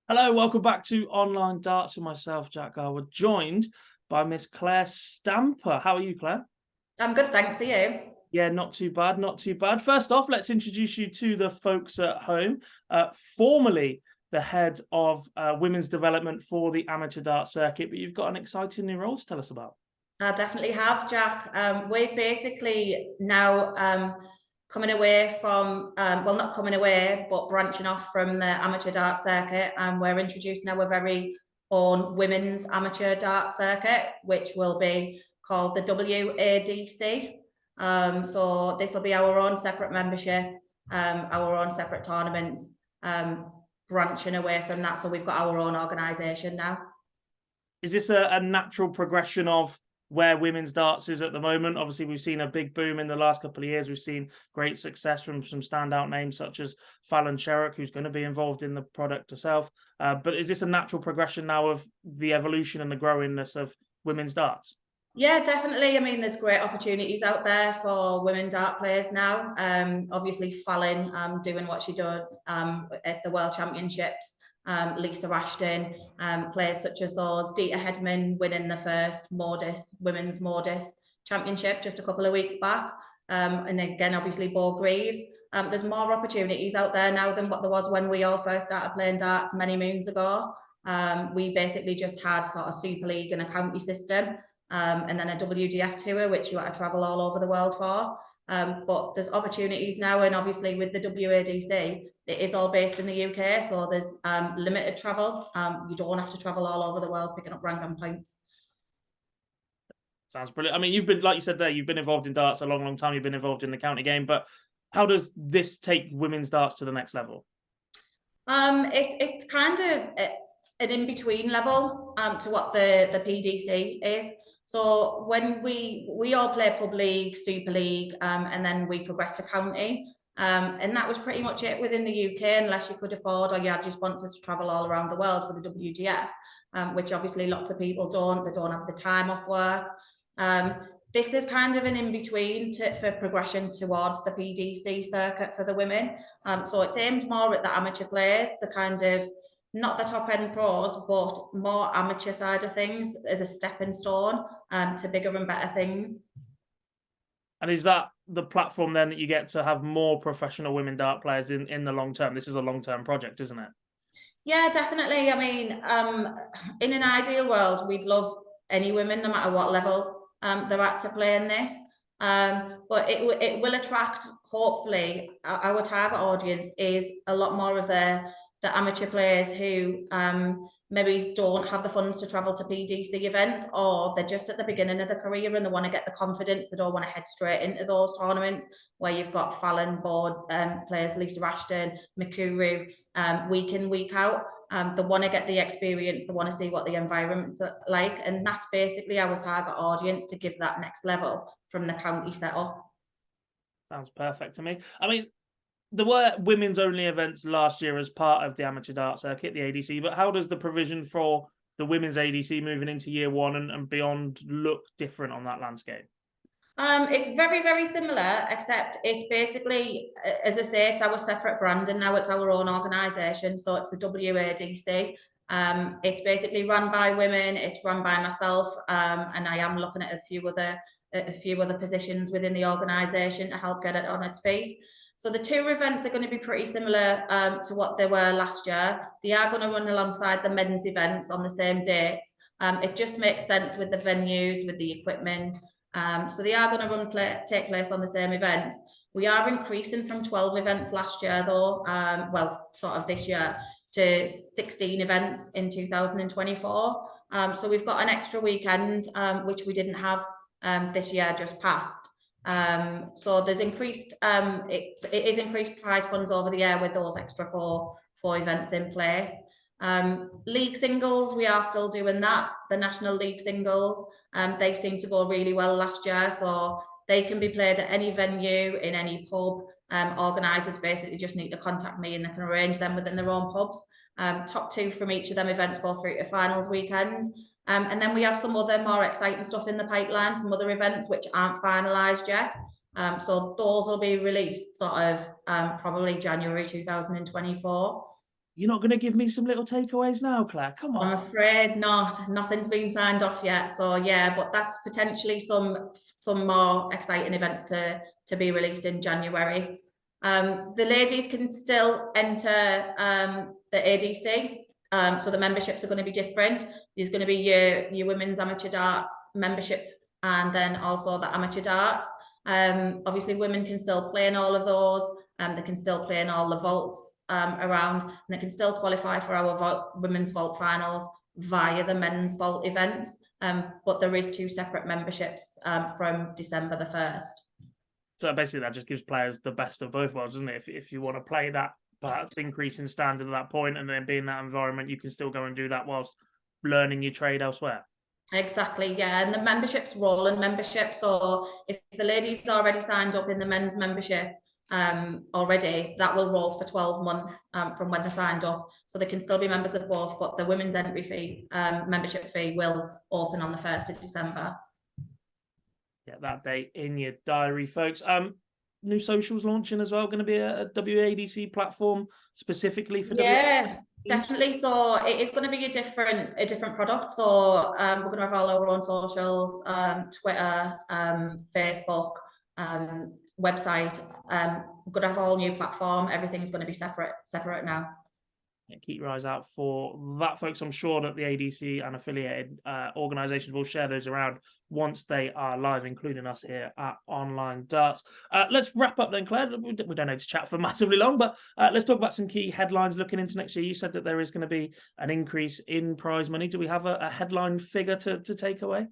Hello, welcome back to Online Darts with myself, Jack Garwood, joined by Miss Claire Stamper. How are you, Claire? I'm good, thanks. Are you? Yeah, not too bad, not too bad. First off, let's introduce you to the folks at home. Formerly the head of women's development for the amateur dart circuit, but you've got an exciting new role to tell us about. I definitely have, Jack. We're basically now coming away from, well, not coming away, but branching off from the amateur dart circuit. We're introducing our very own women's amateur dart circuit, which will be called the WADC. So this will be our own separate membership, our own separate tournaments, branching away from that. So we've got our own organisation now. Is this a natural progression of where women's darts is at the moment? Obviously, we've seen a big boom in the last couple of years. We've seen great success from some standout names such as Fallon Sherrock, who's going to be involved in the product herself. But is this a natural progression now of the evolution and the growingness of women's darts? Yeah, definitely. I mean, there's great opportunities out there for women dart players now. Obviously, Fallon doing what she did at the World Championships. Lisa Ashton, players such as those. Dita Hedman winning the first women's Modis championship just a couple of weeks back. And again, obviously, Bo Greaves. There's more opportunities out there now than what there was when we all first started playing darts many moons ago. We basically just had sort of Super League and a county system. And then a WDF tour, which you had to travel all over the world for. But there's opportunities now, and obviously with the WADC, it is all based in the UK, so there's limited travel. You don't have to travel all over the world picking up rank and points. Sounds brilliant. I mean, you've been, like you said there, you've been involved in darts a long, long time. You've been involved in the county game, but how does this take women's darts to the next level? It's kind of an in-between level to what the PDC is. So when we all play Pub League, Super League, and then we progress to county. And that was pretty much it within the UK, unless you could afford or you had your sponsors to travel all around the world for the WDF, which obviously lots of people don't. They don't have the time off work. This is kind of an in-between for progression towards the PDC circuit for the women. So it's aimed more at the amateur players, the kind of not the top end pros, but more amateur side of things as a stepping stone to bigger and better things. And is that the platform then that you get to have more professional women dart players in the long term? This is a long-term project, isn't it? Yeah, definitely. I mean, in an ideal world, we'd love any women, no matter what level they're at, to play in this. But it will attract, hopefully, our target audience is a lot more of the amateur players who maybe don't have the funds to travel to PDC events, or they're just at the beginning of their career and they want to get the confidence. They don't want to head straight into those tournaments where you've got Fallon board players, Lisa Ashton, Mikuru, week in, week out. They want to get the experience. They want to see what the environment's like. And that's basically our target audience, to give that next level from the county setup. Sounds perfect to me. I mean, there were women's only events last year as part of the amateur dart circuit, the ADC, but how does the provision for the women's ADC moving into year one and beyond look different on that landscape? It's very, very similar, except it's basically, as I say, it's our separate brand, and now it's our own organisation. So it's the WADC. It's basically run by women. It's run by myself, and I am looking at a few other positions within the organisation to help get it on its feet. So the two events are going to be pretty similar to what they were last year. They are going to run alongside the men's events on the same dates. It just makes sense with the venues, with the equipment. So they are going to take place on the same events. We are increasing from 12 events last year, though, well, sort of this year, to 16 events in 2024. So we've got an extra weekend, which we didn't have this year just passed. So there's increased, it is increased prize funds over the year with those extra four events in place. League singles, we are still doing that. The National League singles, they seem to go really well last year, so they can be played at any venue, in any pub. Organisers basically just need to contact me and they can arrange them within their own pubs. Top two from each of them events go through to finals weekend. And then we have some other more exciting stuff in the pipeline, some other events which aren't finalised yet. So those will be released sort of probably January 2024. You're not going to give me some little takeaways now, Claire? Come on. I'm afraid not. Nothing's been signed off yet. So yeah, but that's potentially some more exciting events to be released in January. The ladies can still enter the ADC. So the memberships are going to be different. There's going to be your women's amateur darts membership, and then also the amateur darts. Obviously, women can still play in all of those. They can still play in all the vaults around, and they can still qualify for our women's vault finals via the men's vault events. But there is 2 separate memberships from December the 1st. So basically, that just gives players the best of both worlds, doesn't it? If you want to play that, perhaps increase in standard at that point, and then be in that environment, you can still go and do that whilst learning your trade elsewhere. Exactly, yeah. And the membership's rolling membership. So if the ladies already signed up in the men's membership already, that will roll for 12 months from when they signed up. So they can still be members of both, but the women's entry fee, membership fee, will open on the 1st of December. Get that date in your diary, folks. New socials launching as well. Going to be a WADC platform specifically for definitely. So it is going to be a different product. So we're going to have all our own socials, Twitter, Facebook, website. We're going to have a whole new platform. Everything's going to be separate now. Yeah, keep your eyes out for that, folks. I'm sure that the ADC and affiliated organisations will share those around once they are live, including us here at Online Darts. Let's wrap up then, Claire. We don't need to chat for massively long, but let's talk about some key headlines looking into next year. You said that there is going to be an increase in prize money. Do we have a headline figure to take away?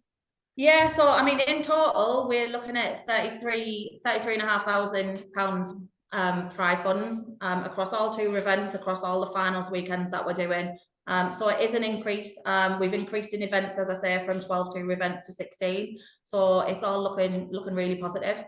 Yeah, so I mean, in total, we're looking at £33,500 prize funds across all 2 events, across all the finals weekends that we're doing. So it is an increase. We've increased in events, as I say, from 12 events to 16. So it's all looking really positive.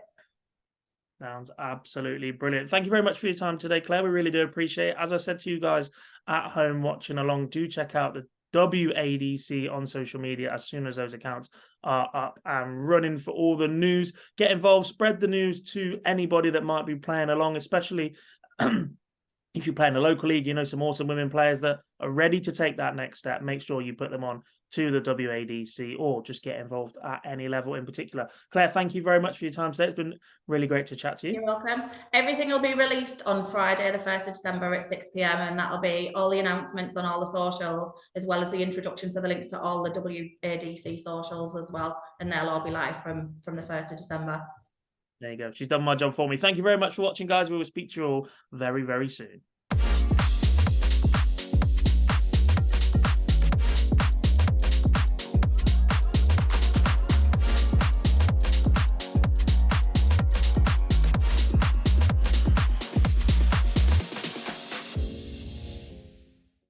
Sounds absolutely brilliant. Thank you very much for your time today, Claire. We really do appreciate it. As I said to you guys at home watching along, do check out the WADC on social media as soon as those accounts are up and running for all the news. Get involved, spread the news to anybody that might be playing along, especially if you play in a local league. You know some awesome women players that are ready to take that next step. Make sure you put them on to the WADC, or just get involved at any level in particular. Claire, thank you very much for your time today. It's been really great to chat to you. You're welcome. Everything will be released on Friday, the 1st of December at 6 p.m. and that'll be all the announcements on all the socials, as well as the introduction for the links to all the WADC socials as well. And they'll all be live from the 1st of December. There you go. She's done my job for me. Thank you very much for watching, guys. We will speak to you all very, very soon.